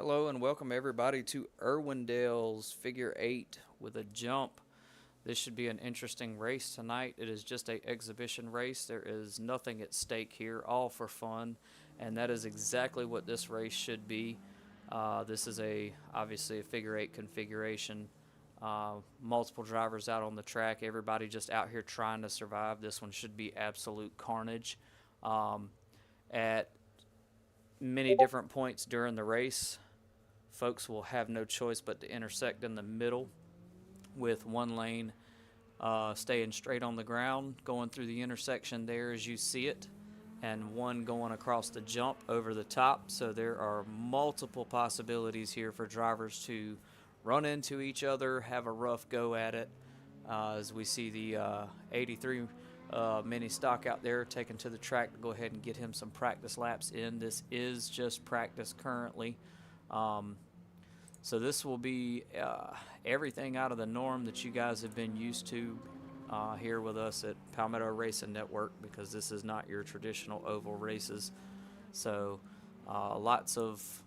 Hello and welcome everybody to Irwindale's Figure 8 with a jump. This should be an interesting race tonight. It is just a exhibition race. There is nothing at stake here, all for fun, and that is exactly what this race should be. This is obviously a Figure 8 configuration. Multiple drivers out on the track, everybody just out here trying to survive. This one should be absolute carnage. At many different points during the race, folks will have no choice but to intersect in the middle, with one lane staying straight on the ground, going through the intersection there as you see it, and one going across the jump over the top. So there are multiple possibilities here for drivers to run into each other, have a rough go at it, as we see the 83 mini stock out there taken to the track to go ahead and get him some practice laps in. This is just practice currently. So this will be everything out of the norm that you guys have been used to here with us at Palmetto Racing Network, because this is not your traditional oval races. So lots of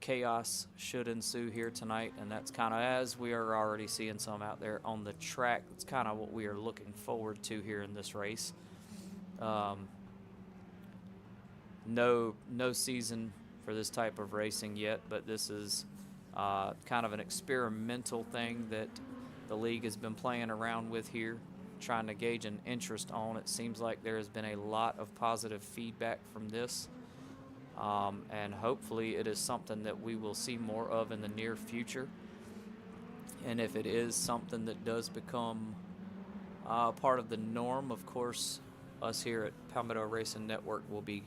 chaos should ensue here tonight, and that's kind of, as we are already seeing some out there on the track, that's kind of what we are looking forward to here in this race. No season for this type of racing yet, but this is kind of an experimental thing that the league has been playing around with here, trying to gauge an interest on. It seems like there has been a lot of positive feedback from this, and hopefully it is something that we will see more of in the near future. And if it is something that does become part of the norm, of course, us here at Palmetto Racing Network will be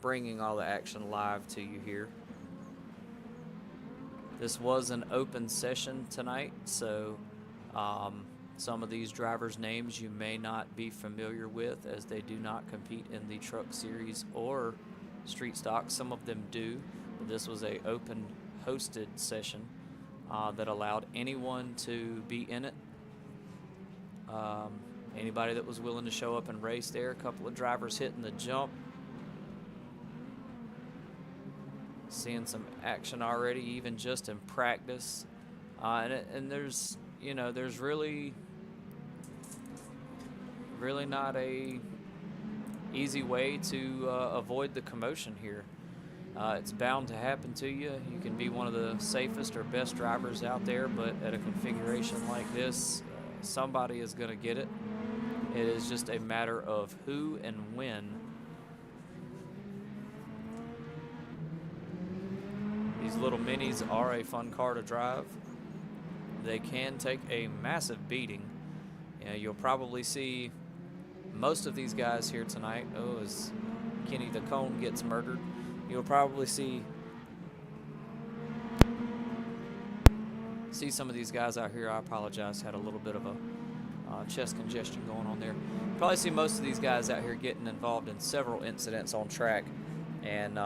bringing all the action live to you here. This was an open session tonight, so some of these drivers' names you may not be familiar with, as they do not compete in the Truck Series or Street Stock. Some of them do, but this was a open hosted session that allowed anyone to be in it. Anybody that was willing to show up and race there. A couple of drivers hitting the jump. Seeing some action already, even just in practice, and there's really not a easy way to avoid the commotion here. It's bound to happen to you. You can be one of the safest or best drivers out there, but at a configuration like this, somebody is going to get it. It is just a matter of who and when. These little minis are a fun car to drive. They can take a massive beating. You'll probably see most of these guys here tonight. As Kenny the Cone gets murdered, you'll probably see some of these guys out here. I apologize, had a little bit of a chest congestion going on there. Probably see most of these guys out here getting involved in several incidents on track, and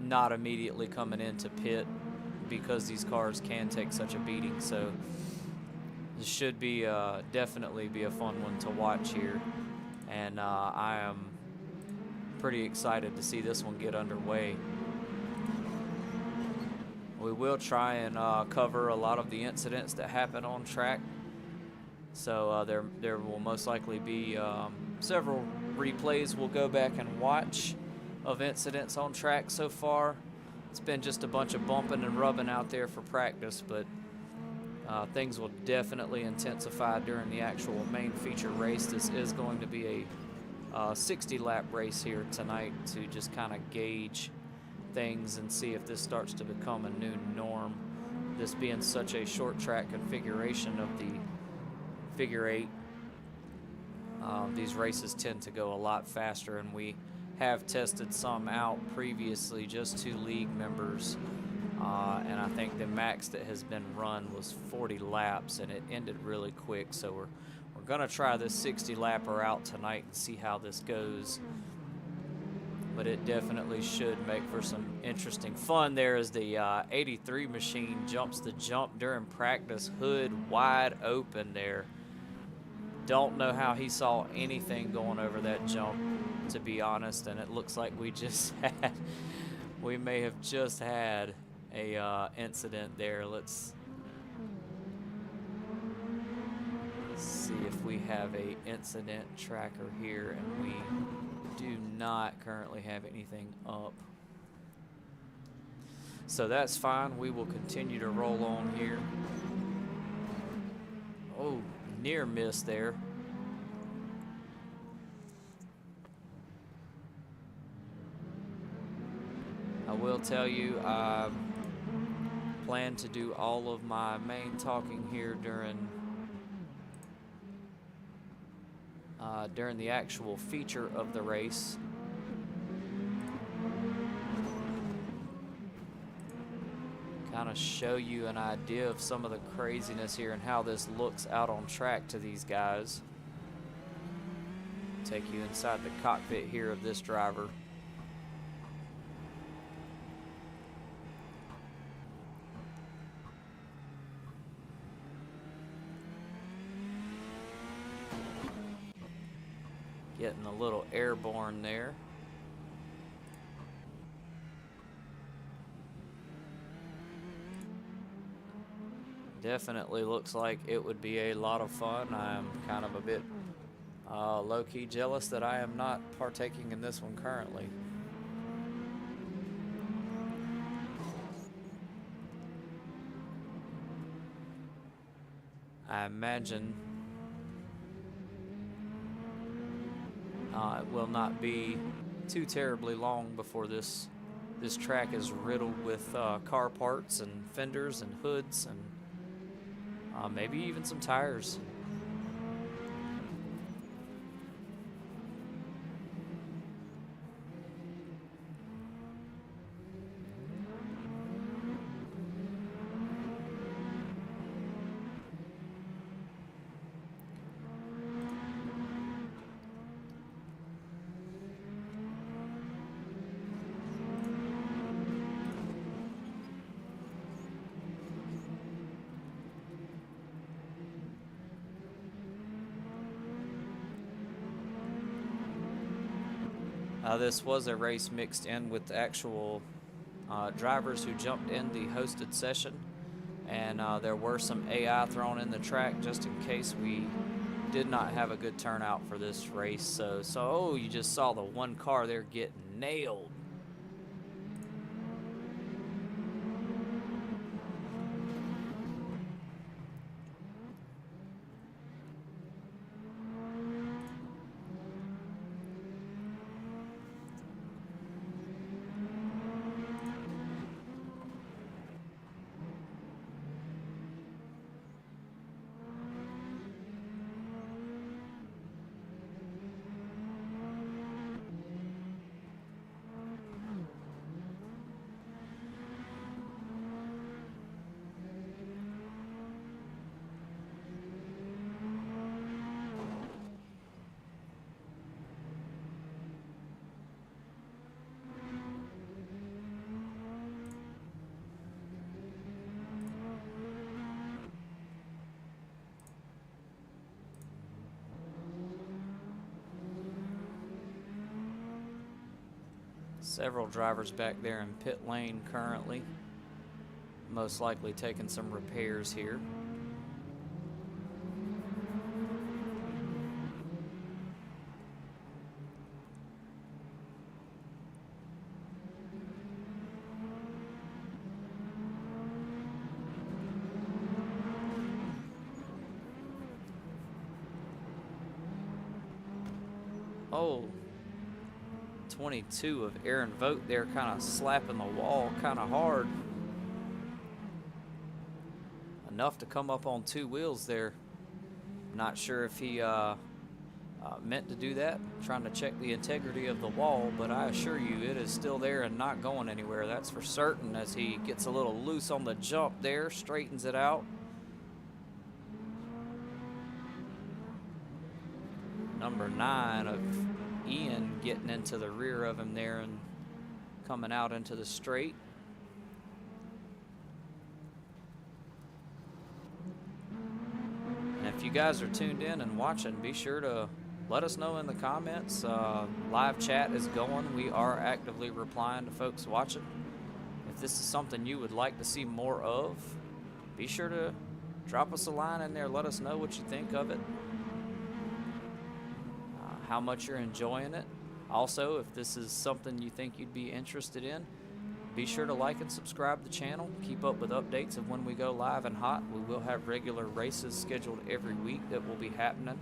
not immediately coming into pit, because these cars can take such a beating. So this should be definitely be a fun one to watch here, and I am pretty excited to see this one get underway. We will try and cover a lot of the incidents that happen on track, so there will most likely be several replays we'll go back and watch of incidents on track so far. It's been just a bunch of bumping and rubbing out there for practice, but things will definitely intensify during the actual main feature race. This is going to be a 60-lap race here tonight to just kind of gauge things and see if this starts to become a new norm. This being such a short track configuration of the Figure 8, these races tend to go a lot faster, and we have tested some out previously just to league members, and I think the max that has been run was 40 laps, and it ended really quick. So we're gonna try this 60 lapper out tonight and see how this goes, but it definitely should make for some interesting fun. There is the 83 machine jumps the jump during practice, hood wide open there. Don't know how he saw anything going over that jump, to be honest, and it looks like we just had We may have just had a incident there. Let's see if we have a incident tracker here, and we do not currently have anything up. So that's fine. We will continue to roll on here. Oh, near miss there. I will tell you, I plan to do all of my main talking here during the actual feature of the race. Kind of show you an idea of some of the craziness here and how this looks out on track to these guys. Take you inside the cockpit here of this driver. Getting a little airborne there. Definitely looks like it would be a lot of fun. I am kind of a bit low-key jealous that I am not partaking in this one currently. I imagine it will not be too terribly long before this track is riddled with car parts and fenders and hoods and maybe even some tires. This was a race mixed in with actual drivers who jumped in the hosted session, and there were some AI thrown in the track just in case we did not have a good turnout for this race. So oh, you just saw the one car there get nailed. Several drivers back there in pit lane currently, most likely taking some repairs here. Oh, 22 of Aaron Vogt there, kind of slapping the wall kind of hard. Enough to come up on two wheels there. Not sure if he meant to do that, trying to check the integrity of the wall, but I assure you it is still there and not going anywhere. That's for certain, as he gets a little loose on the jump there, straightens it out. Number 9 of Ian getting into the rear of him there and coming out into the straight. And if you guys are tuned in and watching, be sure to let us know in the comments. Live chat is going. We are actively replying to folks watching. this is something you would like to see more of, be sure to drop us a line in there. Let us know what you think of it, how much you're enjoying it. Also, if this is something you think you'd be interested in, be sure to like and subscribe to the channel. Keep up with updates of when we go live and hot. We will have regular races scheduled every week that will be happening.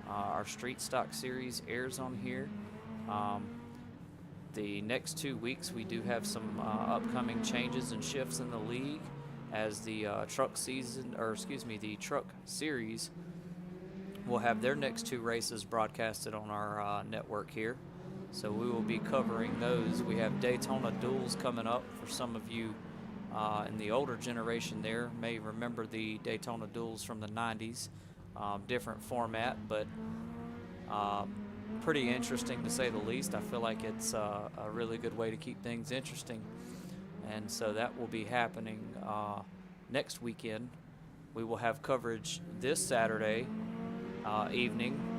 Our Street Stock Series airs on here. The next 2 weeks we do have some upcoming changes and shifts in the league, as the truck series will have their next 2 races broadcasted on our network here. So we will be covering those. We have Daytona Duels coming up. For some of you in the older generation there may remember the Daytona Duels from the 90s. Different format, but pretty interesting to say the least. I feel like it's a really good way to keep things interesting. And so that will be happening next weekend. We will have coverage this Saturday evening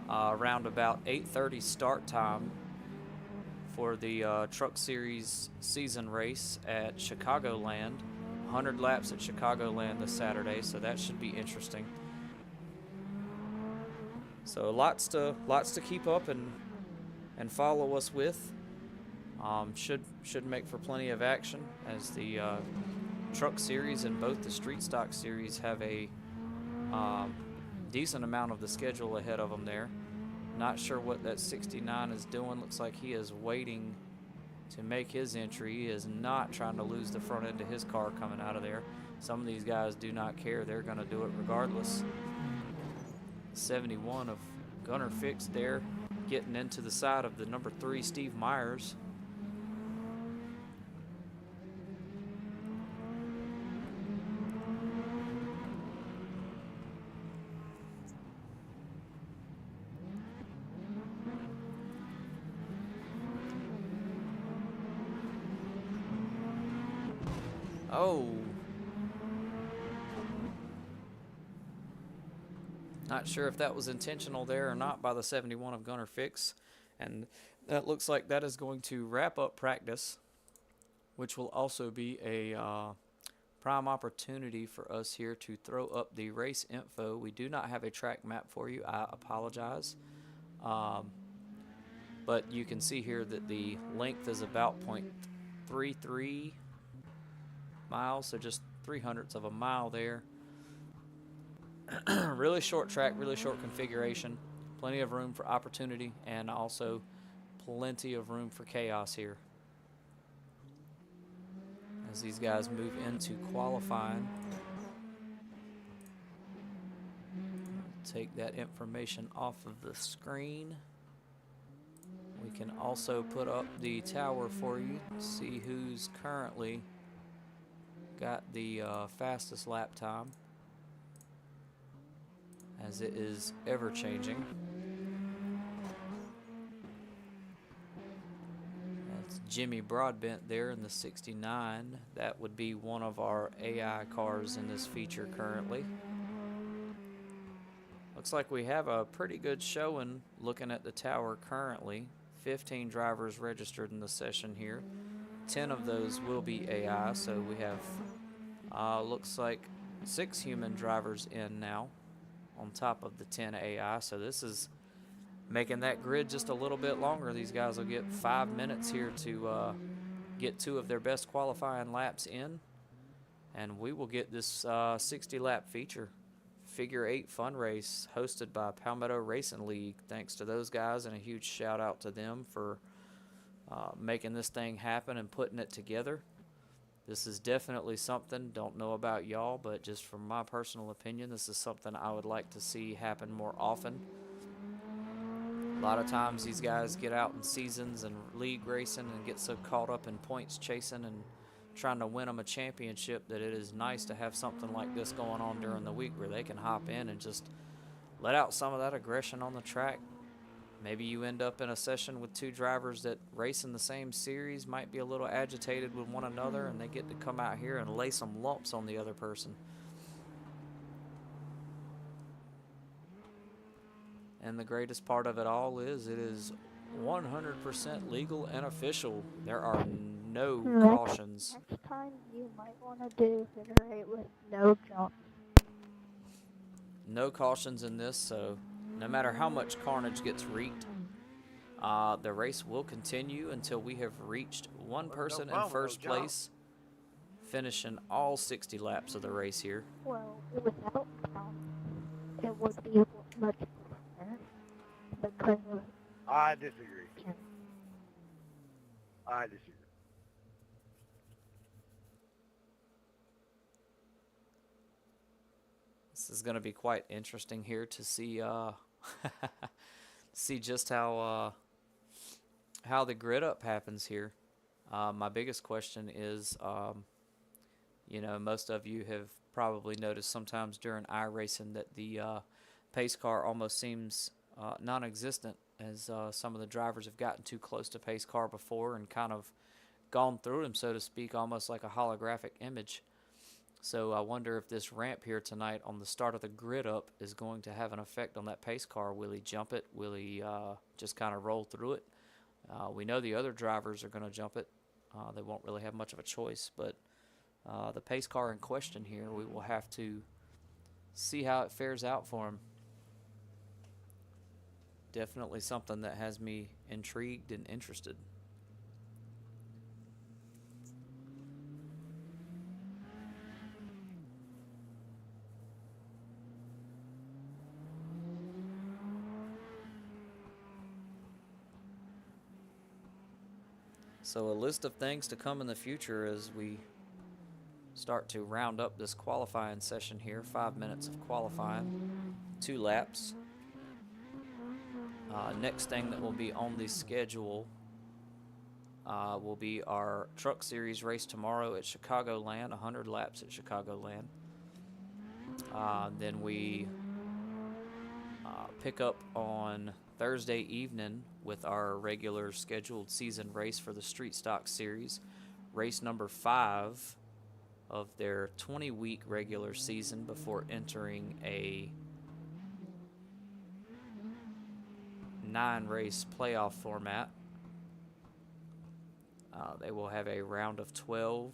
around about 8:30 start time for the Truck Series season race at Chicagoland. 100 laps at Chicagoland this Saturday, so that should be interesting. So lots to keep up and follow us with. Should make for plenty of action, as the Truck Series and both the Street Stock Series have a decent amount of the schedule ahead of them there. Not sure what that 69 is doing. Looks like he is waiting to make his entry. He is not trying to lose the front end of his car coming out of there. Some of these guys do not care. They're going to do it regardless. 71 of Gunnar Fix there, getting into the side of the number 3 Steve Myers. Oh. Not sure if that was intentional there or not by the 71 of Gunnar Fix. And that looks like that is going to wrap up practice, which will also be a prime opportunity for us here to throw up the race info. We do not have a track map for you. I apologize. But you can see here that the length is about 0.33 miles, so just 0.03 of a mile there. Really short track, really short configuration, plenty of room for opportunity, and also plenty of room for chaos here as these guys move into qualifying. Take that information off of the screen. We can also put up the tower for you, see who's currently got the fastest lap time, as it is ever changing. That's Jimmy Broadbent there in the 69. That would be one of our AI cars in this feature currently. Looks like we have a pretty good showing looking at the tower currently. 15 drivers registered in the session here. 10 of those will be AI, so we have looks like 6 human drivers in now on top of the 10 AI. So this is making that grid just a little bit longer. These guys will get 5 minutes here to get 2 of their best qualifying laps in, and we will get this 60-lap feature. Figure 8 fun race hosted by Palmetto Racing League. Thanks to those guys, and a huge shout out to them for making this thing happen and putting it together. This is definitely something, don't know about y'all, but just from my personal opinion, this is something I would like to see happen more often. A lot of times these guys get out in seasons and league racing and get so caught up in points chasing and trying to win them a championship that it is nice to have something like this going on during the week where they can hop in and just let out some of that aggression on the track. Maybe you end up in a session with 2 drivers that race in the same series, might be a little agitated with one another, and they get to come out here and lay some lumps on the other person. And the greatest part of it all is it is 100% legal and official. There are no Next, cautions. next time you might want to do figure eight with no jump. No cautions in this, so no matter how much carnage gets wreaked, the race will continue until we have reached one Wasn't no person in fun with no first jump. place, finishing all 60 laps of the race here. Well, without jump, it would be much better because of I disagree. I disagree. This is going to be quite interesting here to see see just how the grid up happens here. My biggest question is, most of you have probably noticed sometimes during iRacing that the pace car almost seems non-existent, as some of the drivers have gotten too close to pace car before and kind of gone through them, so to speak, almost like a holographic image. So I wonder if this ramp here tonight on the start of the grid up is going to have an effect on that pace car. Will he jump it? Will he just kind of roll through it? We know the other drivers are going to jump it. They won't really have much of a choice, but the pace car in question here, we will have to see how it fares out for him. Definitely something that has me intrigued and interested. So a list of things to come in the future as we start to round up this qualifying session here. 5 minutes of qualifying, 2 laps. Next thing that will be on the schedule will be our Truck Series race tomorrow at Chicagoland, 100 laps at Chicagoland. Then we pick up on Thursday evening with our regular scheduled season race for the Street Stock Series, race number 5 of their 20-week regular season before entering a 9-race playoff format. They will have a round of 12,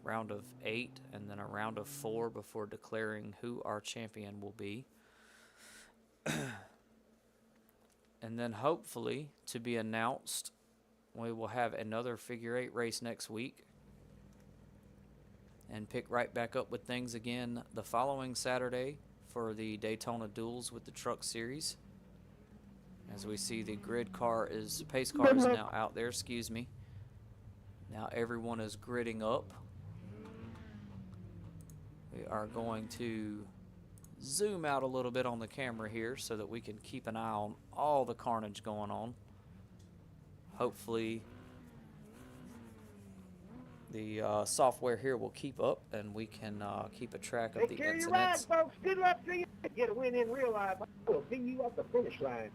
round of 8, and then a round of 4 before declaring who our champion will be. And then hopefully, to be announced, we will have another figure 8 race next week and pick right back up with things again the following Saturday for the Daytona Duels with the Truck Series. As we see, the pace car is now out there, excuse me. Now everyone is gridding up. We are going to zoom out a little bit on the camera here so that we can keep an eye on all the carnage going on. Hopefully the software here will keep up and we can keep a track of Take the care of your ride, incidents. folks. Good luck to you. Get a win in real life. I will see you at the finish line.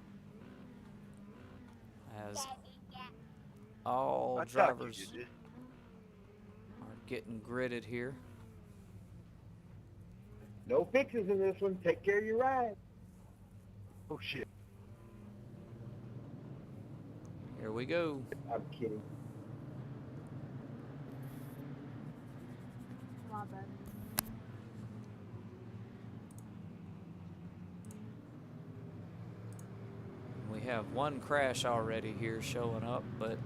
As all I thought drivers you did. are getting gridded here. No fixes in this one. Take care of your ride. Oh, shit. Here we go. I'm kidding. my bad. We have one crash already here showing up, but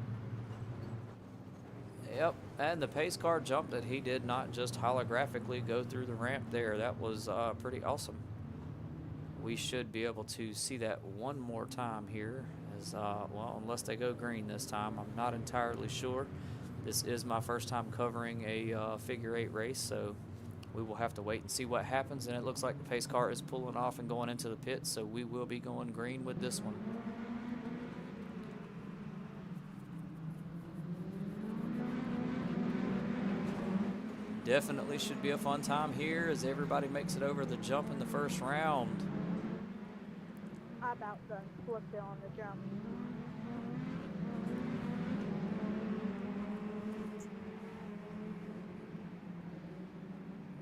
yep, and the pace car jumped it. He did not just holographically go through the ramp there. That was pretty awesome. We should be able to see that one more time here, as well, unless they go green this time. I'm not entirely sure. This is my first time covering a figure 8 race, so we will have to wait and see what happens. And it looks like the pace car is pulling off and going into the pits, so we will be going green with this one. Definitely should be a fun time here as everybody makes it over the jump in the first round. I about done flipped it on the jump.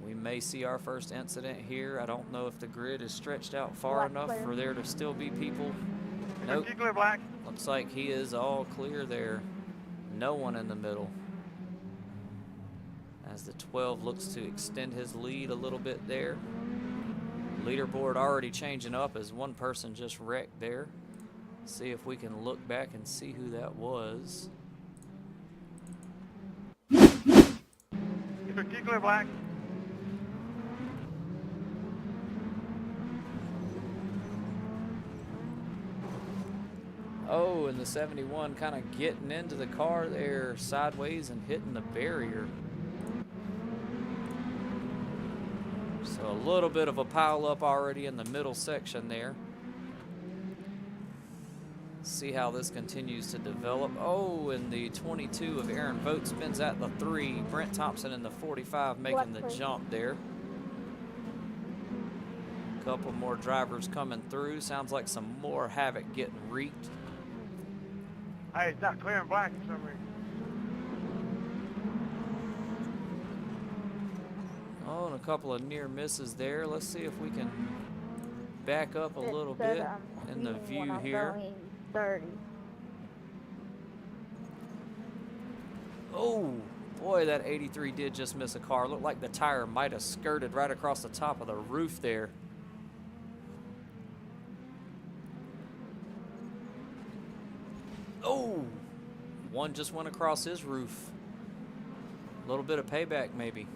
We may see our first incident here. I don't know if the grid is stretched out far Black enough clear. for there to still be people. Nope. Particular black. Looks like he is all clear there. No one in the middle. as the 12 looks to extend his lead a little bit there. Leaderboard already changing up as one person just wrecked there. See if we can look back and see who that was. Keep clear, Black. Oh, and the 71 kind of getting into the car there sideways and hitting the barrier. So a little bit of a pile up already in the middle section there. See how this continues to develop. Oh, and the 22 of Aaron Vogt spins at the 3. Brent Thompson in the 45 making the jump there. Couple more drivers coming through. Sounds like some more havoc getting wreaked. Hey, it's not clear in Black for some reason. Oh, and a couple of near misses there. Let's see if we can back up a little bit in the view here. 30. Oh, boy, that 83 did just miss a car. Looked like the tire might have skirted right across the top of the roof there. Oh, one just went across his roof. A little bit of payback maybe.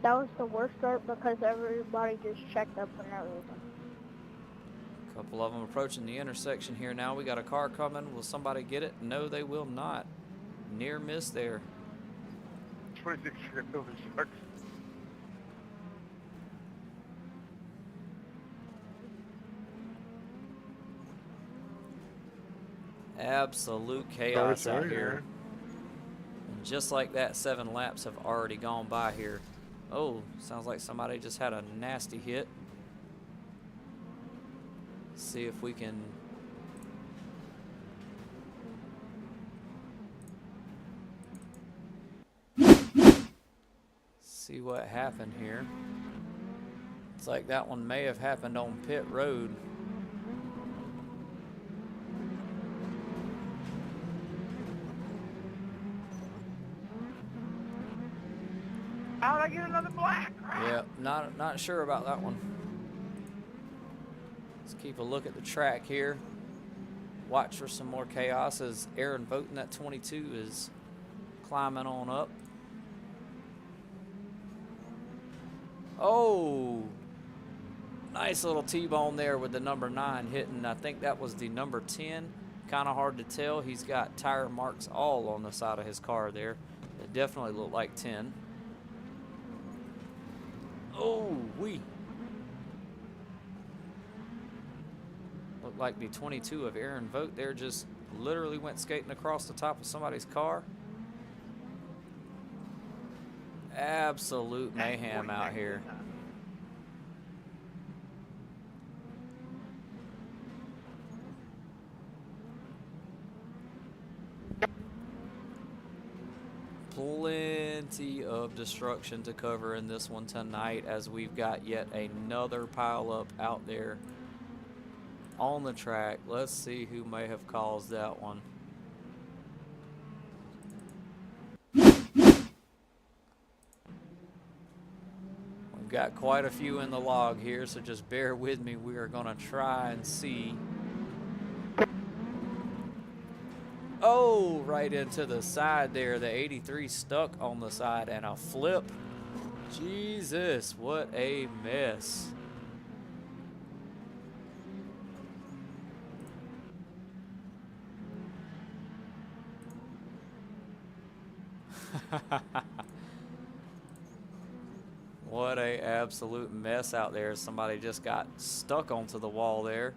That was the worst start because everybody just checked up and everything. A couple of them approaching the intersection here now. We got a car coming. Will somebody get it? No, they will not. Near miss there. 26 over Sharks. Absolute chaos out here. And just like that, 7 laps have already gone by here. Oh, sounds like somebody just had a nasty hit. See if we can see what happened here. It's like that one may have happened on pit road. How'd I get another Black? Yeah, not sure about that one. Let's keep a look at the track here. Watch for some more chaos as Aaron Vogt in that 22 is climbing on up. Oh, nice little T-bone there with the number 9 hitting. I think that was the number 10. Kind of hard to tell. He's got tire marks all on the side of his car there. It definitely looked like 10. Oh, looked like the 22 of Aaron Vogt there just literally went skating across the top of somebody's car. Absolute mayhem out here. Plenty of destruction to cover in this one tonight as we've got yet another pile up out there on the track. Let's see who may have caused that one. We've got quite a few in the log here, so just bear with me. We are going to try and see. Oh, right into the side there. The 83 stuck on the side and a flip. Jesus, what a mess. What a absolute mess out there. Somebody just got stuck onto the wall there.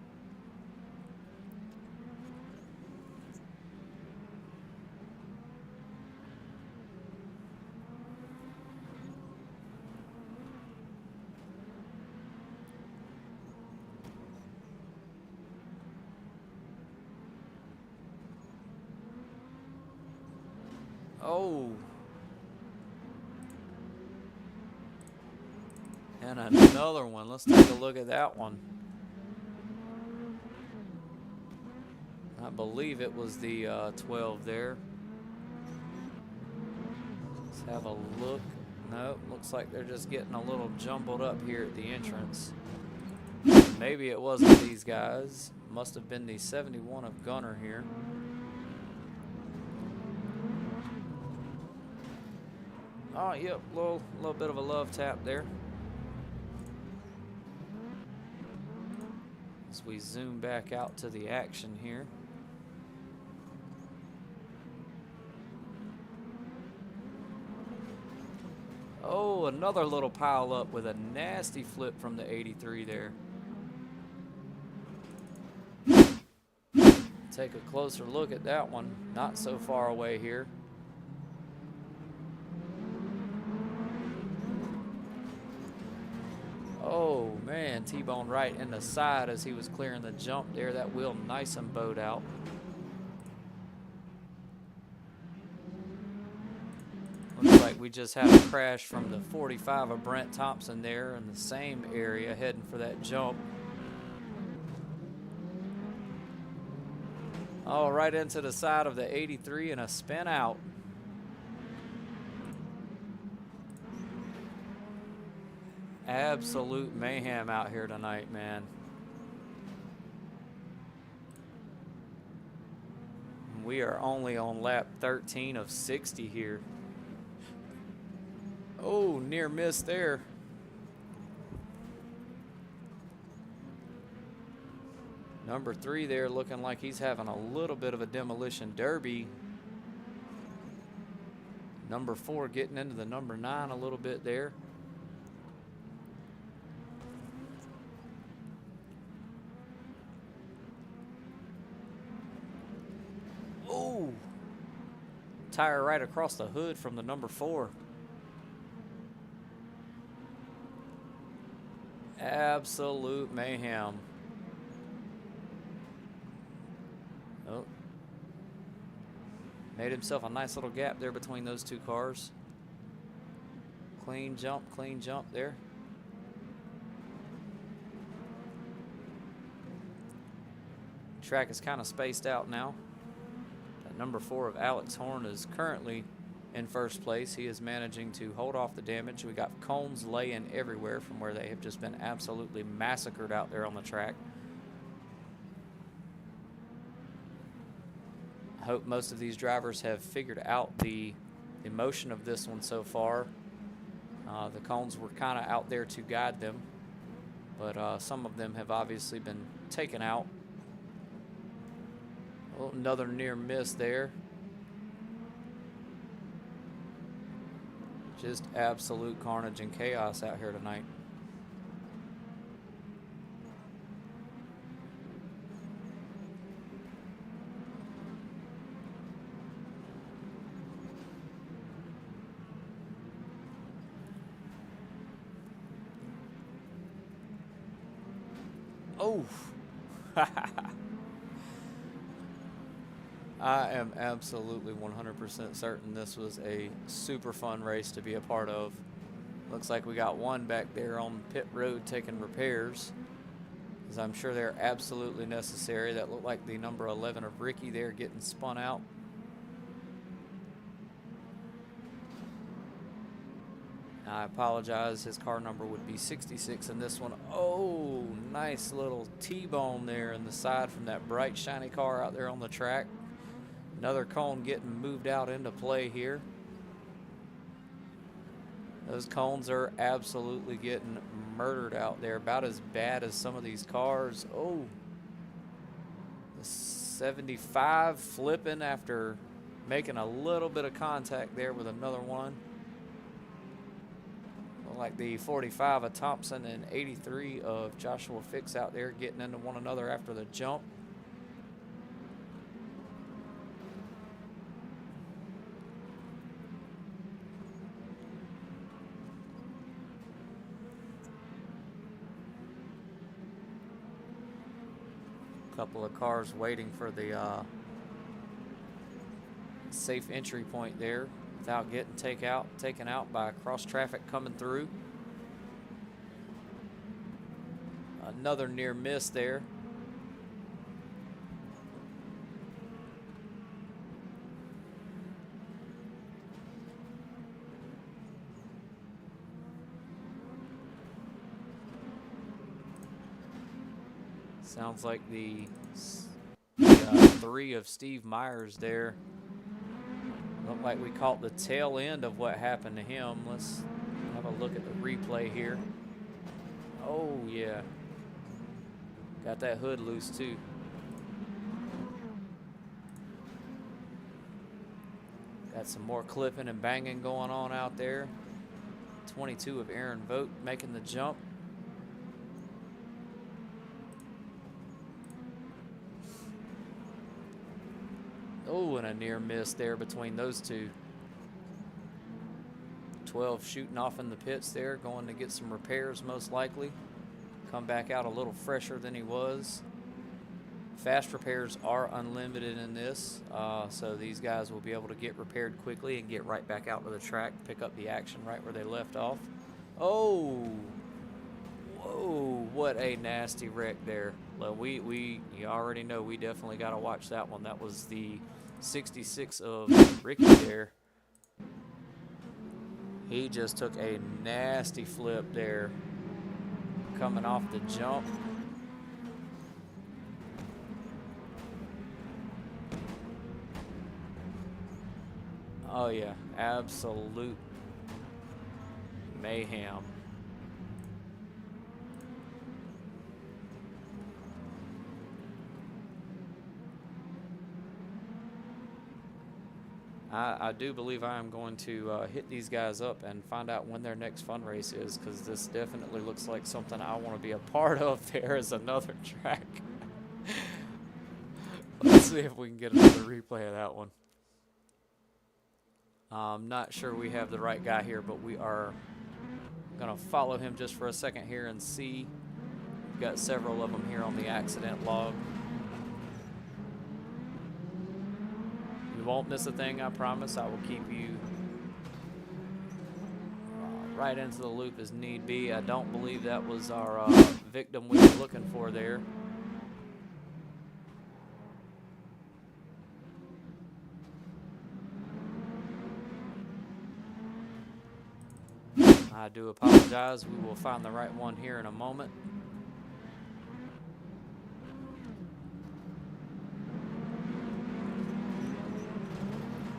Oh. And another one. Let's take a look at that one. I believe it was the 12 there. Let's have a look. Nope, looks like they're just getting a little jumbled up here at the entrance. Maybe it wasn't these guys. Must have been the 71 of Gunner here. Oh, yep, little bit of a love tap there. As we zoom back out to the action here. Oh, another little pile up with a nasty flip from the 83 there. Take a closer look at that one. Not so far away here. Oh man, T-bone right in the side as he was clearing the jump there. That wheel nice and bowed out. Looks like we just had a crash from the 45 of Brent Thompson there in the same area heading for that jump. Oh, right into the side of the 83 and a spin out. Absolute mayhem out here tonight, man. We are only on lap 13 of 60 here. Oh, near miss there. Number 3 there looking like he's having a little bit of a demolition derby. Number 4 getting into the number 9 a little bit there. Oh, tire right across the hood from the number 4. Absolute mayhem. Oh, made himself a nice little gap there between those two cars. Clean jump there. Track is kind of spaced out now. That number 4 of Alex Horn is currently in first place. He is managing to hold off the damage. We got cones laying everywhere from where they have just been absolutely massacred out there on the track. I hope most of these drivers have figured out the motion of this one so far. The cones were kind of out there to guide them, but some of them have obviously been taken out. Oh, another near miss there. Just absolute carnage and chaos out here tonight. Oh, I am absolutely 100% certain this was a super fun race to be a part of. Looks like we got one back there on pit road taking repairs, as I'm sure they're absolutely necessary. That looked like the number 11 of Ricky there getting spun out. I apologize, his car number would be 66 in this one. Oh, nice little T-bone there in the side from that bright shiny car out there on the track. Another cone getting moved out into play here. Those cones are absolutely getting murdered out there, about as bad as some of these cars. Oh, the 75 flipping after making a little bit of contact there with another one. Like the 45 of Thompson and 83 of Joshua Fix out there getting into one another after the jump. Couple of cars waiting for the safe entry point there without getting taken out by cross traffic coming through. Another near miss there. Sounds like the 3 of Steve Myers there. Looked like we caught the tail end of what happened to him. Let's have a look at the replay here. Oh, yeah. Got that hood loose, too. Got some more clipping and banging going on out there. 22 of Aaron Vogt making the jump. Oh, and a near miss there between those two. 12 shooting off in the pits there, going to get some repairs most likely. Come back out a little fresher than he was. Fast repairs are unlimited in this, so these guys will be able to get repaired quickly and get right back out to the track, pick up the action right where they left off. Oh, whoa, what a nasty wreck there. Well, you already know we definitely got to watch that one. That was the 66 of Ricky there. He just took a nasty flip there coming off the jump. Oh yeah, absolute mayhem. I do believe I am going to hit these guys up and find out when their next fun race is, because this definitely looks like something I want to be a part of. There is another track. Let's see if we can get another replay of that one. I'm not sure we have the right guy here, but we are going to follow him just for a second here and see. We've got several of them here on the accident log. You won't miss a thing, I promise. I will keep you right into the loop as need be. I don't believe that was our victim we were looking for there. I do apologize. We will find the right one here in a moment.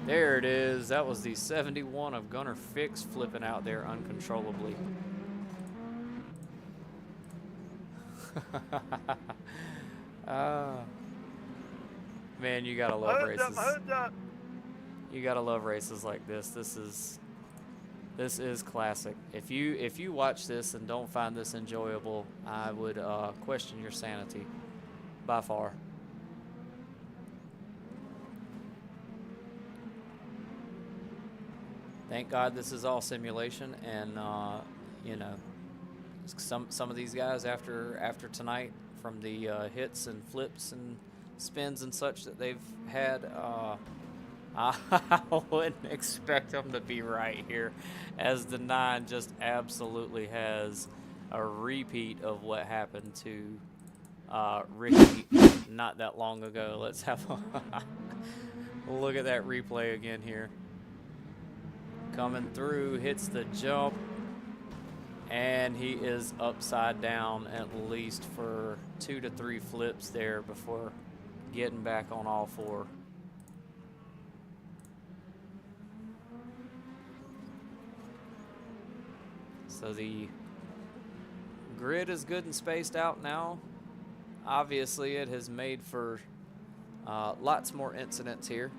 There it is. That was the 71 of Gunner Fix flipping out there uncontrollably. Man, you gotta love races. You gotta love races like this. This is classic. If you watch this and don't find this enjoyable, I would question your sanity by far. Thank God this is all simulation, and you know, some of these guys after tonight, from the hits and flips and spins and such that they've had, I wouldn't expect them to be right here, as the 9 just absolutely has a repeat of what happened to Ricky not that long ago. Let's have a look at that replay again here. Coming through, hits the jump, and he is upside down at least for 2 to 3 flips there before getting back on all 4. So the grid is good and spaced out now. Obviously, it has made for lots more incidents here.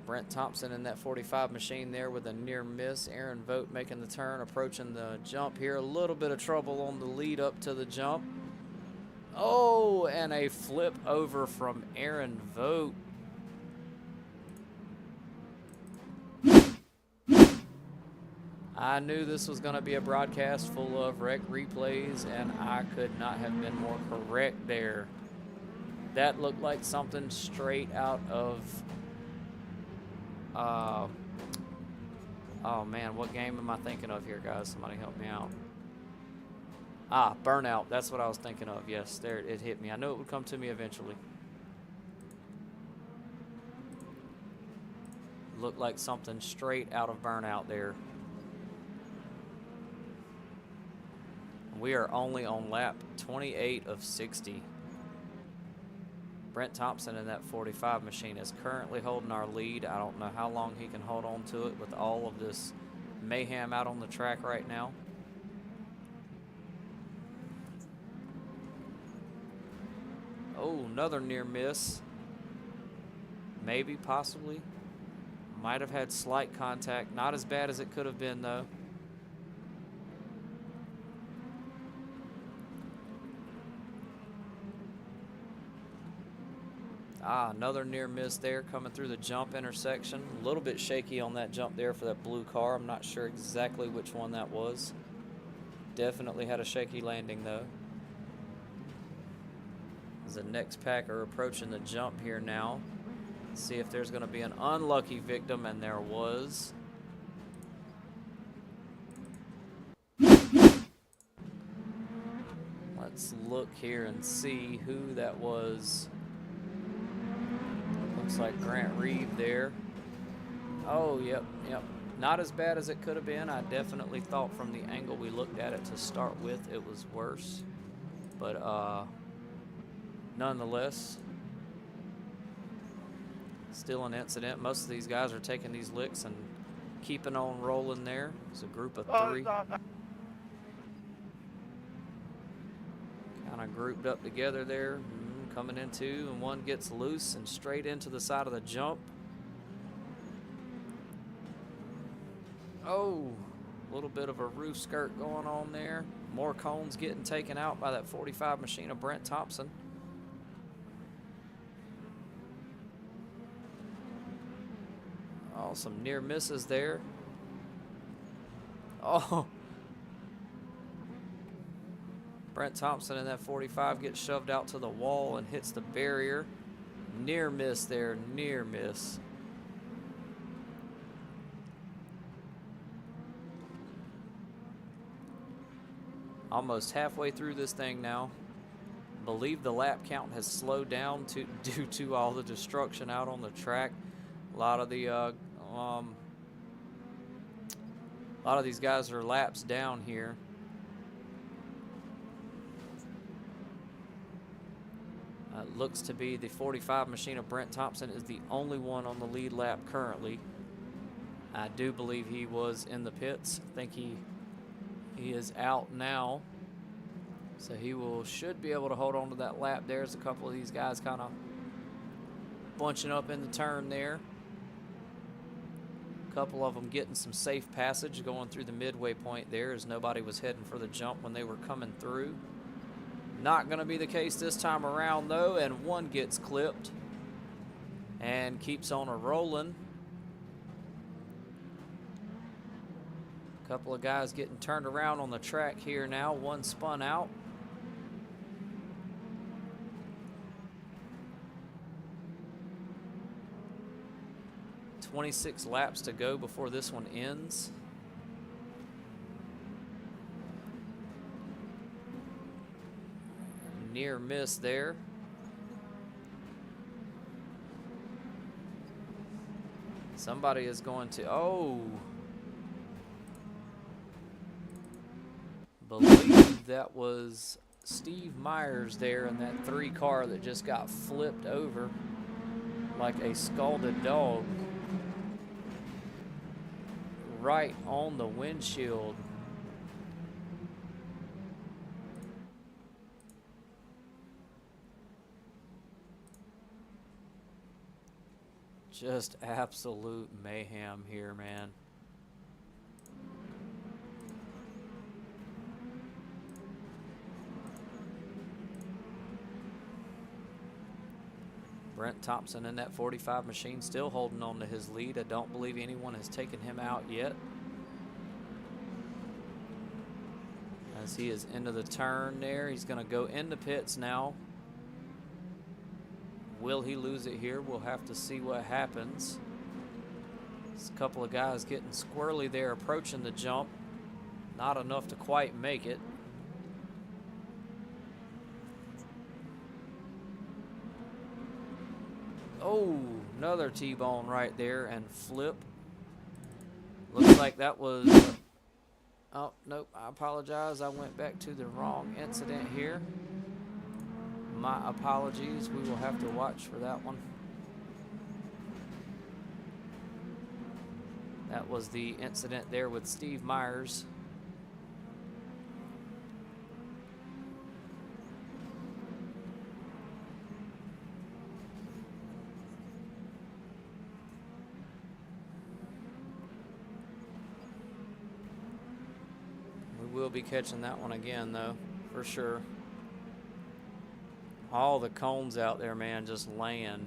Brent Thompson in that 45 machine there with a near miss. Aaron Vogt making the turn, approaching the jump here. A little bit of trouble on the lead up to the jump. Oh, and a flip over from Aaron Vogt. I knew this was going to be a broadcast full of wreck replays, and I could not have been more correct there. That looked like something straight out of... oh man, what game am I thinking of here, guys? Somebody help me out. Burnout. That's what I was thinking of. Yes, there it hit me. I knew it would come to me eventually. Looked like something straight out of Burnout there. We are only on lap 28 of 60. Brent Thompson in that 45 machine is currently holding our lead. I don't know how long he can hold on to it with all of this mayhem out on the track right now. Oh, another near miss. Maybe, possibly. Might have had slight contact. Not as bad as it could have been, though. Ah, another near miss there coming through the jump intersection. A little bit shaky on that jump there for that blue car. I'm not sure exactly which one that was. Definitely had a shaky landing, though. As the next pack are approaching the jump here now. Let's see if there's going to be an unlucky victim, and there was. Let's look here and see who that was. Looks like Grant Reeve there. Oh, yep. Not as bad as it could have been. I definitely thought from the angle we looked at it to start with it was worse. But nonetheless, still an incident. Most of these guys are taking these licks and keeping on rolling there. It's a group of three. Kind of grouped up together there. Coming into, and one gets loose and straight into the side of the jump. Oh, a little bit of a roof skirt going on there. More cones getting taken out by that 45 machine of Brent Thompson. Oh, some near misses there. Oh, Brent Thompson in that 45 gets shoved out to the wall and hits the barrier. Near miss there, near miss. Almost halfway through this thing now. Believe the lap count has slowed down due to all the destruction out on the track. A lot of these guys are laps down here. Looks to be the 45 machine of Brent Thompson is the only one on the lead lap currently. I do believe he was in the pits. I think he is out now. So he should be able to hold on to that lap. There's a couple of these guys kind of bunching up in the turn there. A couple of them getting some safe passage going through the midway point there as nobody was heading for the jump when they were coming through. Not going to be the case this time around, though, and one gets clipped and keeps on a rolling. A couple of guys getting turned around on the track here now. One spun out. "26 laps to go before this one ends." Near miss there. Somebody is going to, believe that was Steve Myers there in that 3 car that just got flipped over like a scalded dog right on the windshield. Just absolute mayhem here, man. Brent Thompson in that 45 machine still holding on to his lead. I don't believe anyone has taken him out yet. As he is into the turn there, he's going to go into pits now. Will he lose it here? We'll have to see what happens. There's a couple of guys getting squirrely there approaching the jump. Not enough to quite make it. Oh, another T-bone right there and flip. Looks like that was Oh, nope, I apologize. I went back to the wrong incident here. My apologies. We will have to watch for that one. That was the incident there with Steve Myers. We will be catching that one again, though, for sure. All the cones out there, man, just laying.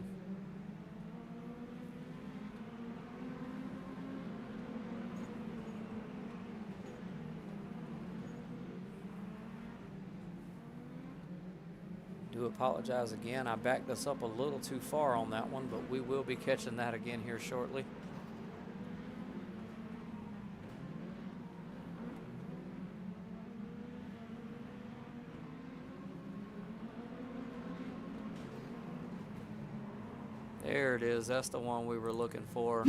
Do apologize again. I backed us up a little too far on that one, but we will be catching that again here shortly. There it is. That's the one we were looking for.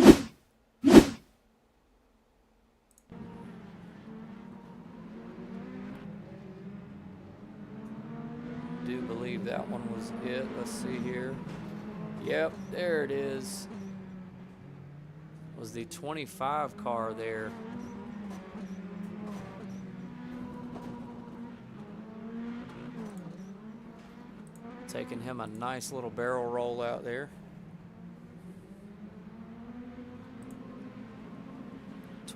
Do believe that one was it. Let's see here. Yep, there it is. Was the 25 car there. Taking him a nice little barrel roll out there.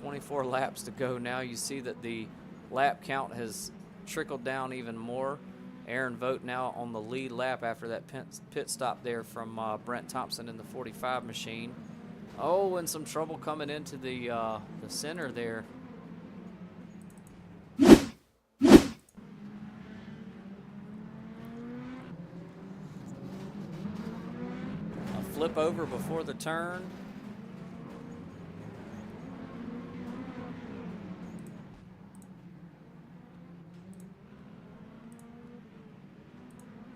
24 laps to go now. You see that the lap count has trickled down even more. Aaron Vogt now on the lead lap after that pit stop there from Brent Thompson in the 45 machine. Oh, and some trouble coming into the center there. A flip over before the turn.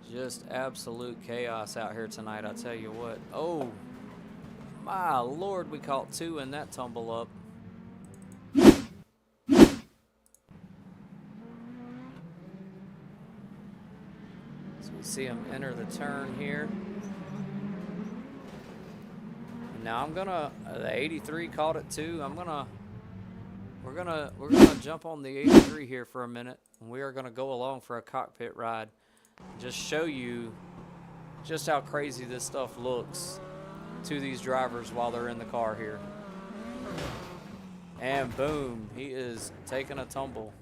Just absolute chaos out here tonight, I tell you what. Oh, my Lord, we caught two in that tumble up. So we see him enter the turn here. And now I'm gonna, the 83 caught it too. We're gonna jump on the 83 here for a minute. And we are gonna go along for a cockpit ride. Just show you just how crazy this stuff looks to these drivers while they're in the car here. And boom, he is taking a tumble.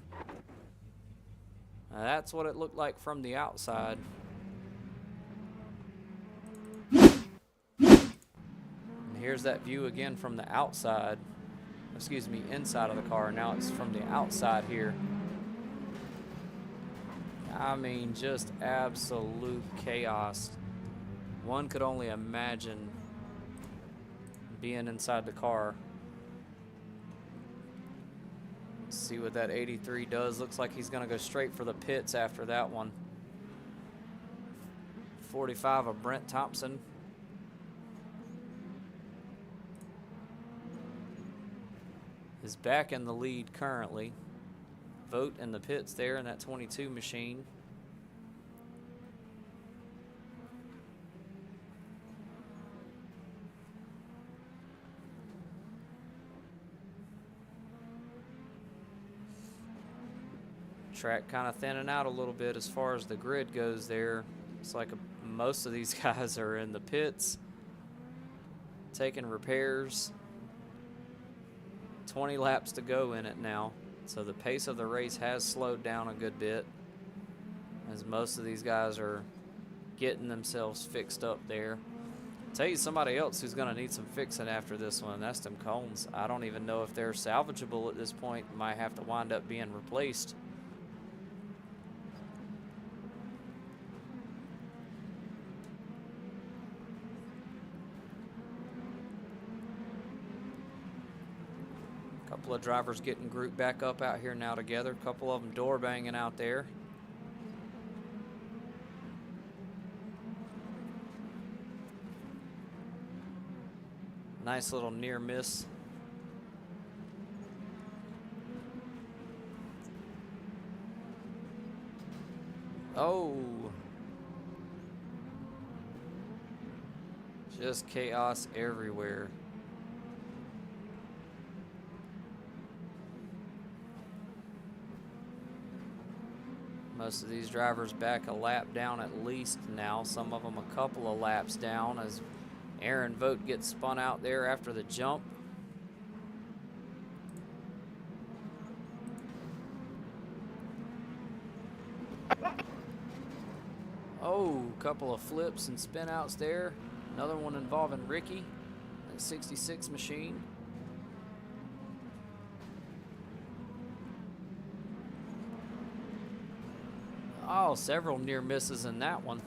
Now that's what it looked like from the outside. And here's that view again from the outside. Excuse me, inside of the car. Now it's from the outside here. I mean, just absolute chaos. One could only imagine being inside the car. Let's see what that 83 does. Looks like he's going to go straight for the pits after that one. 45 of Brent Thompson. Is back in the lead currently. Vote in the pits there in that 22 machine. Track kind of thinning out a little bit as far as the grid goes there. It's like most of these guys are in the pits taking repairs. 20 laps to go in it now. So the pace of the race has slowed down a good bit as most of these guys are getting themselves fixed up there. I'll tell you somebody else who's going to need some fixing after this one. That's them cones. I don't even know if they're salvageable at this point. Might have to wind up being replaced. Couple of drivers getting grouped back up out here now together. A couple of them door banging out there. Nice little near miss. Oh. Just chaos everywhere. Most of these drivers back a lap down at least now. Some of them a couple of laps down as Aaron Vogt gets spun out there after the jump. Oh, couple of flips and spin outs there. Another one involving Ricky, that 66 machine. Oh, several near misses in that one.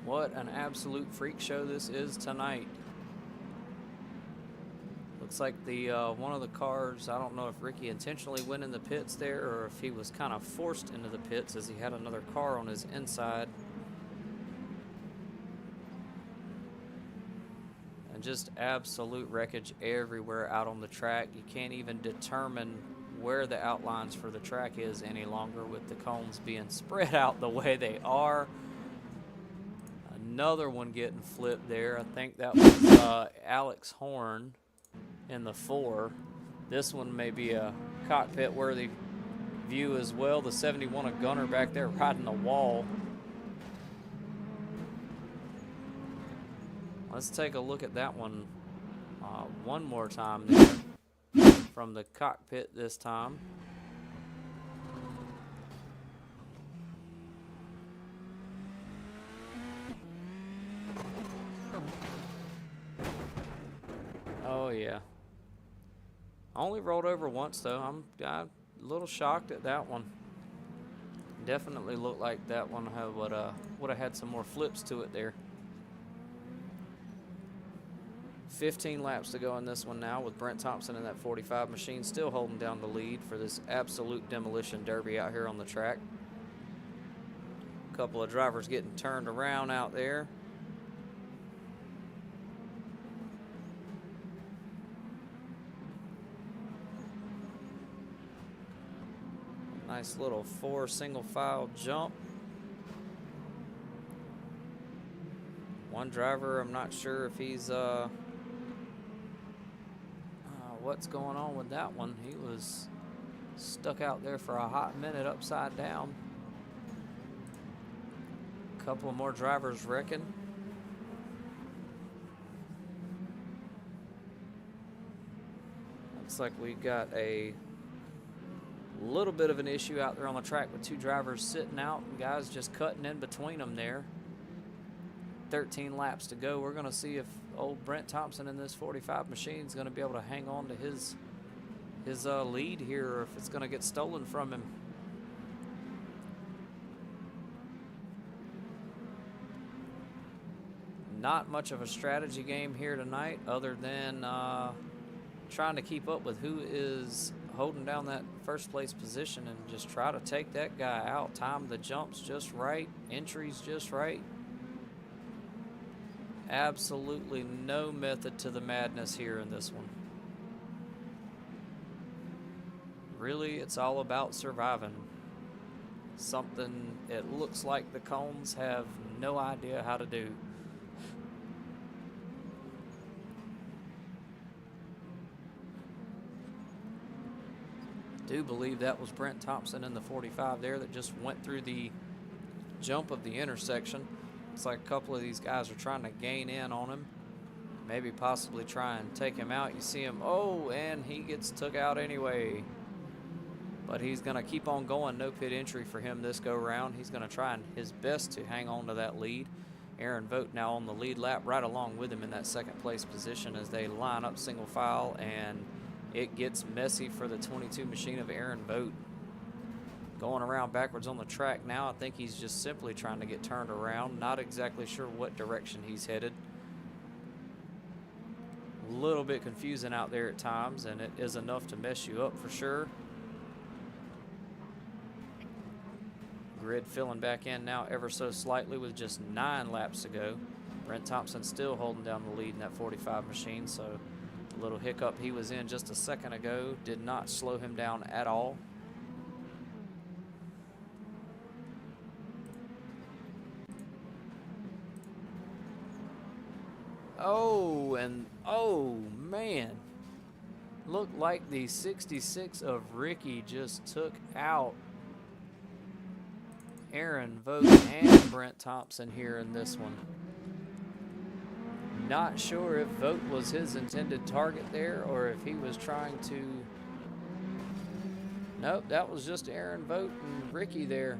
What an absolute freak show this is tonight. Looks like the one of the cars, I don't know if Ricky intentionally went in the pits there or if he was kind of forced into the pits as he had another car on his inside. And just absolute wreckage everywhere out on the track. You can't even determine where the outlines for the track is any longer with the cones being spread out the way they are. Another one getting flipped there. I think that was Alex Horn in the 4. This one may be a cockpit worthy view as well. The 71, a gunner back there riding the wall. Let's take a look at that one one more time there from the cockpit this time. Oh yeah. Only rolled over once though. I'm a little shocked at that one. Definitely looked like that one would have had some more flips to it there. 15 laps to go in this one now with Brent Thompson in that 45 machine still holding down the lead for this absolute demolition derby out here on the track. A couple of drivers getting turned around out there. Nice little 4 single file jump. One driver, I'm not sure if he's what's going on with that one. He was stuck out there for a hot minute upside down. A couple of more drivers wrecking. Looks like we got a little bit of an issue out there on the track with 2 drivers sitting out and guys just cutting in between them there. 13 laps to go. We're going to see if old Brent Thompson in this 45 machine is going to be able to hang on to his lead here, or if it's going to get stolen from him. Not much of a strategy game here tonight other than trying to keep up with who is holding down that first place position and just try to take that guy out. Time the jumps just right, entries just right. Absolutely no method to the madness here in this one. Really, it's all about surviving. Something it looks like the cones have no idea how to do. Do believe that was Brent Thompson in the 45 there that just went through the jump of the intersection. It's like a couple of these guys are trying to gain in on him, maybe possibly try and take him out. You see him, oh, and he gets took out anyway. But he's going to keep on going. No pit entry for him this go round. He's going to try his best to hang on to that lead. Aaron Vogt now on the lead lap right along with him in that second place position as they line up single file, and it gets messy for the 22 machine of Aaron Vogt. Going around backwards on the track now. I think he's just simply trying to get turned around. Not exactly sure what direction he's headed. A little bit confusing out there at times, and it is enough to mess you up for sure. Grid filling back in now ever so slightly with just 9 laps to go. Brent Thompson still holding down the lead in that 45 machine, so Little hiccup he was in just a second ago did not slow him down at all. Oh, and oh man. Looked like the 66 of Ricky just took out Aaron Vogt and Brent Thompson here in this one. Not sure if Vogt was his intended target there or if he was trying to... Nope, that was just Aaron Vogt and Ricky there.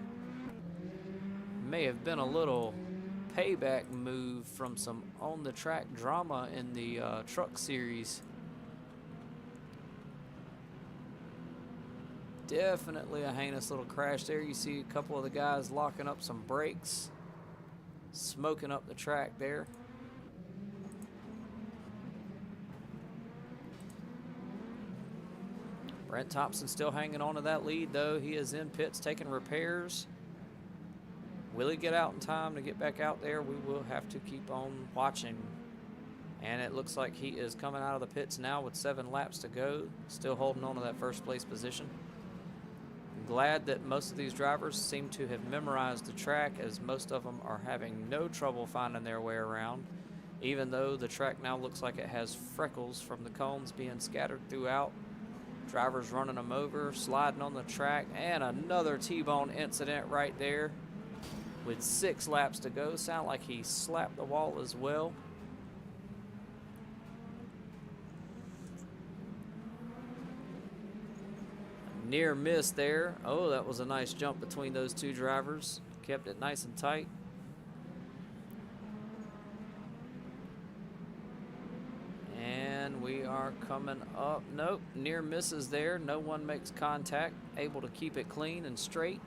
May have been a little payback move from some on-the-track drama in the truck series. Definitely a heinous little crash there. You see a couple of the guys locking up some brakes, smoking up the track there. Brent Thompson still hanging on to that lead, though. He is in pits taking repairs. Will he get out in time to get back out there? We will have to keep on watching. And it looks like he is coming out of the pits now with 7 laps to go. Still holding on to that first place position. I'm glad that most of these drivers seem to have memorized the track, as most of them are having no trouble finding their way around. Even though the track now looks like it has freckles from the cones being scattered throughout. Drivers running them over, sliding on the track, and another T-bone incident right there with 6 laps to go. Sound like he slapped the wall as well. Near miss there. Oh, that was a nice jump between those two drivers. Kept it nice and tight. And we are coming up. Nope, near misses there. No one makes contact. Able to keep it clean and straight.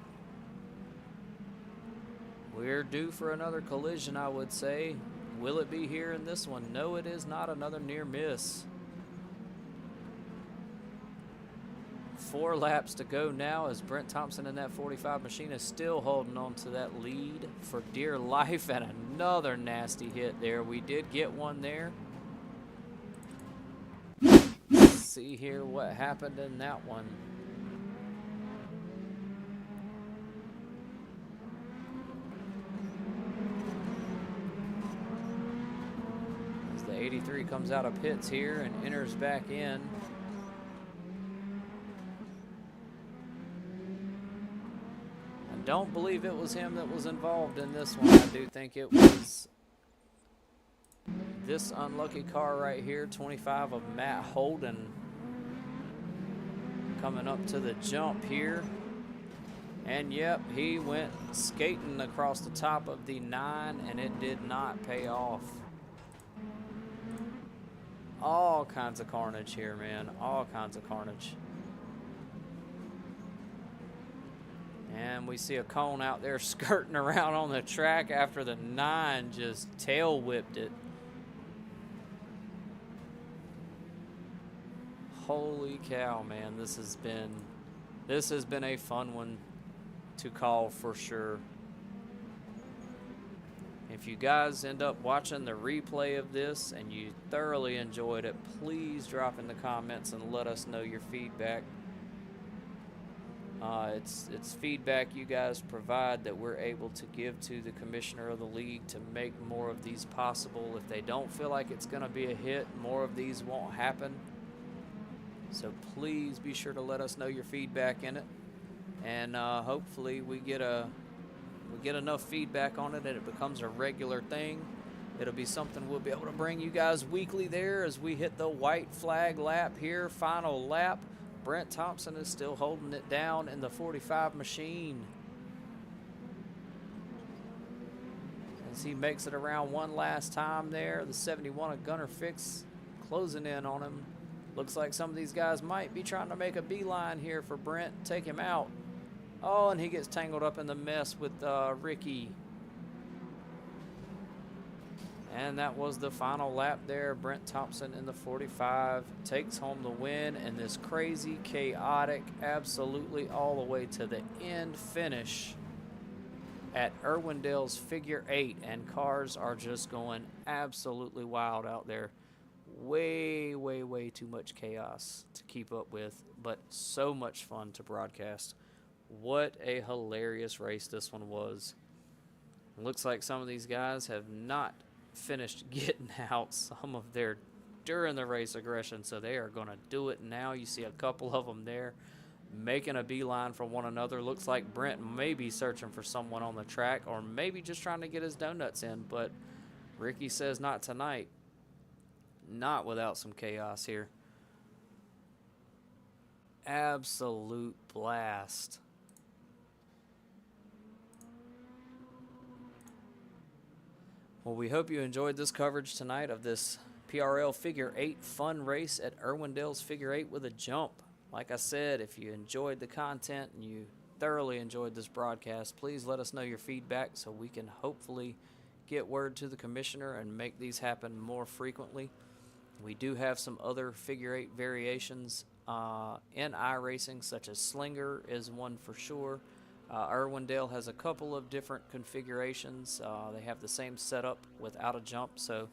We're due for another collision, I would say. Will it be here in this one? No, it is not another near miss. 4 laps to go now as Brent Thompson in that 45 machine is still holding on to that lead for dear life, and another nasty hit there. We did get one there. Let's see here what happened in that one. As the 83 comes out of pits here and enters back in. Don't believe it was him that was involved in this one. I do think it was this unlucky car right here, 25 of Matt Holden, coming up to the jump here. And yep, he went skating across the top of the 9 and it did not pay off. All kinds of carnage here, man. All kinds of carnage. And we see a cone out there skirting around on the track after the 9 just tail whipped it. Holy cow, man. This has been a fun one to call for sure. If you guys end up watching the replay of this and you thoroughly enjoyed it, please drop in the comments and let us know your feedback. It's feedback you guys provide that we're able to give to the commissioner of the league to make more of these possible. If they don't feel like it's going to be a hit, more of these won't happen. So please be sure to let us know your feedback in it, and hopefully we get enough feedback on it and it becomes a regular thing. It'll be something we'll be able to bring you guys weekly there as we hit the white flag lap here, final lap. Brent Thompson is still holding it down in the 45 machine as he makes it around one last time there. The 71 of Gunner Fix closing in on him. Looks like some of these guys might be trying to make a beeline here for Brent, take him out. Oh, and he gets tangled up in the mess with Ricky. And that was the final lap there. Brent Thompson in the 45 takes home the win, and this crazy, chaotic, absolutely all the way to the end finish at Irwindale's Figure 8, and cars are just going absolutely wild out there. way, way, way too much chaos to keep up with, but so much fun to broadcast. What a hilarious race this one was. Looks like some of these guys have not finished getting out some of their during the race aggression, so they are going to do it now. You see a couple of them there making a beeline for one another. Looks like Brent may be searching for someone on the track, or maybe just trying to get his donuts in, but Ricky says not tonight. Not without some chaos here. Absolute blast. Well, we hope you enjoyed this coverage tonight of this PRL Figure 8 fun race at Irwindale's Figure 8 with a jump. Like I said, if you enjoyed the content and you thoroughly enjoyed this broadcast, please let us know your feedback so we can hopefully get word to the commissioner and make these happen more frequently. We do have some other Figure 8 variations in iRacing, such as Slinger is one for sure. Irwindale has a couple of different configurations. They have the same setup without a jump, so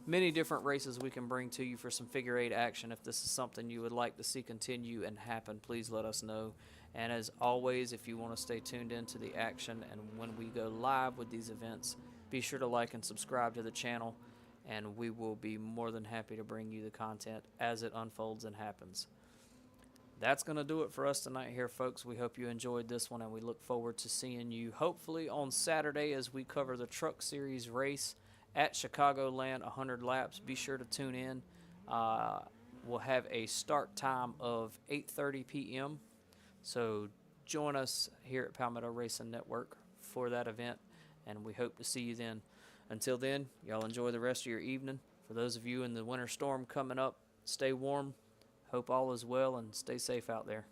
many different races we can bring to you for some Figure 8 action. If this is something you would like to see continue and happen, please let us know. And as always, if you want to stay tuned into the action and when we go live with these events, be sure to like and subscribe to the channel, and we will be more than happy to bring you the content as it unfolds and happens. That's going to do it for us tonight here, folks. We hope you enjoyed this one, and we look forward to seeing you hopefully on Saturday as we cover the Truck Series race at Chicagoland, 100 laps. Be sure to tune in. We'll have a start time of 8:30 p.m., so join us here at Palmetto Racing Network for that event, and we hope to see you then. Until then, y'all enjoy the rest of your evening. For those of you in the winter storm coming up, stay warm. Hope all is well and stay safe out there.